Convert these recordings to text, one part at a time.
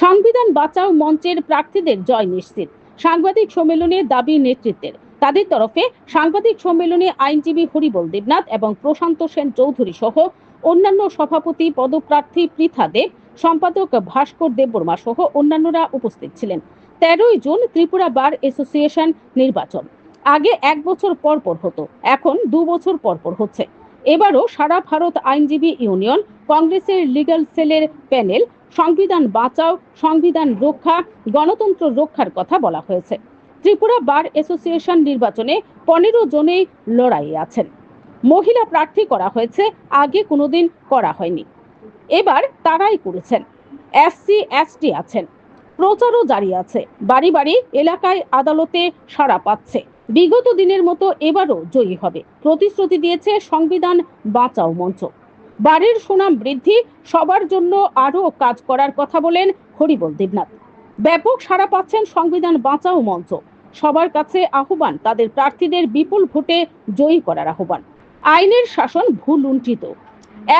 সংবিধান বাঁচাও মঞ্চের প্রার্থীদের জয় নিশ্চিত। সাংবাদিক সম্মেলনে দাবি নেতৃত্বের। তাদের তরফে সাংবাদিক সম্মেলনে আইনজীবী হরিবল দেবনাথ এবং প্রশান্ত সেন চৌধুরী সহ অন্যান্য সভাপতি পদপ্রার্থী পৃথা দেব, সম্পাদক ভাস্কর দেববর্মা সহ অন্যান্যরা উপস্থিত ছিলেন। 13ই জুন ত্রিপুরা বার অ্যাসোসিয়েশন নির্বাচন। আগে 1 বছর পর পর হতো, এখন 2 বছর পর পর হচ্ছে। এবারও সারা ভারত আইনজীবী ইউনিয়ন, কংগ্রেসের লিগ্যাল সেলের প্যানেল সংবিধান বাঁচাও, সংবিধান রক্ষা, গণতন্ত্র রক্ষার কথা বলা হয়েছে। ত্রিপুরা বার অ্যাসোসিয়েশন নির্বাচনে 15 জনেই লড়াইয়ে আছেন। মহিলা প্রার্থী করা হয়েছে, আগে কোনোদিন করা হয়নি, এবার তারাই করেছেন। এসসি এসটি আছেন। প্রচারও জারি আছে, বাড়ি বাড়ি এলাকায় আদালতে সাড়া পাচ্ছে। বিগত দিনের মতো এবারও জয়ী হবে প্রতিশ্রুতি দিয়েছে সংবিধান বাঁচাও মঞ্চ। বাড়ির সুনাম বৃদ্ধি, সবার জন্য আরও কাজ করার কথা বলেন হরিবল দেবনাথ। ব্যাপক সাড়া পাচ্ছেন সংবিধান বাঁচাও মঞ্চ। সবার কাছে আহ্বান তাদের প্রার্থীদের বিপুল ভোটে জয়ী করার আহ্বান। আইনের শাসন ভুলুণ্ঠিত,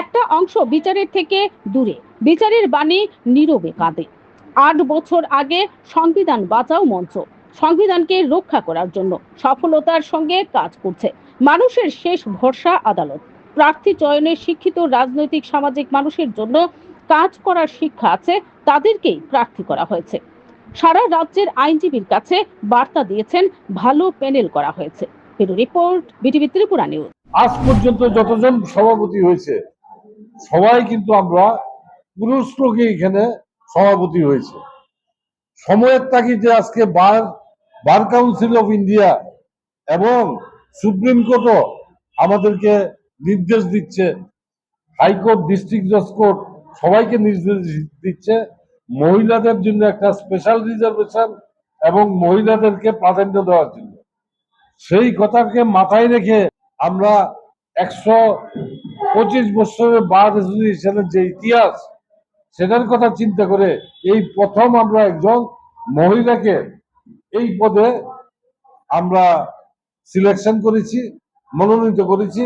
একটা অংশ বিচারের থেকে দূরে, বিচারের বাণী নীরবে কাঁদে। 8 বছর আগে সংবিধান বাঁচাও মঞ্চ সংবিধানকে রক্ষা করার জন্য সফলতার সঙ্গে কাজ করছে। মানুষের শেষ ভরসা আদালত। প্রার্থী চয়নে শিক্ষিত রাজনৈতিক সামাজিক মানুষের জন্য কাজ করার শিক্ষা আছে, তাদেরকেই প্রার্থী করা হয়েছে। সারা রাজ্যের আইনজীবীর কাছে বার্তা দিয়েছেন, ভালো প্যানেল করা হয়েছে। Bureau report, BTV Tripura news. আজ পর্যন্ত যতজন সভাপতি হয়েছে সবাই কিন্তু আমরা পুরুষ লোকে এখানে সভাপতি হয়েছে। সময়ের তাগিদে আজকে বার কাউন্সিল অফ ইন্ডিয়া এবং সুপ্রিম কোর্টও আমাদেরকে নির্দেশ দিচ্ছে, হাইকোর্ট, ডিস্ট্রিক্ট জজ কোর্ট সবাইকে নির্দেশ দিচ্ছে মহিলাদের জন্য একটা স্পেশাল রিজার্ভেশন এবং মহিলাদেরকে প্রাধান্য দেওয়ার জন্য। সেই কথাকে মাথায় রেখে আমরা 125 বছরের বার অ্যাসোসিয়েশনের যে ইতিহাস, সেটার কথা চিন্তা করে এই প্রথম আমরা একজন মহিলাকে এই পদে আমরা সিলেকশন করেছি, মনোনীত করেছি।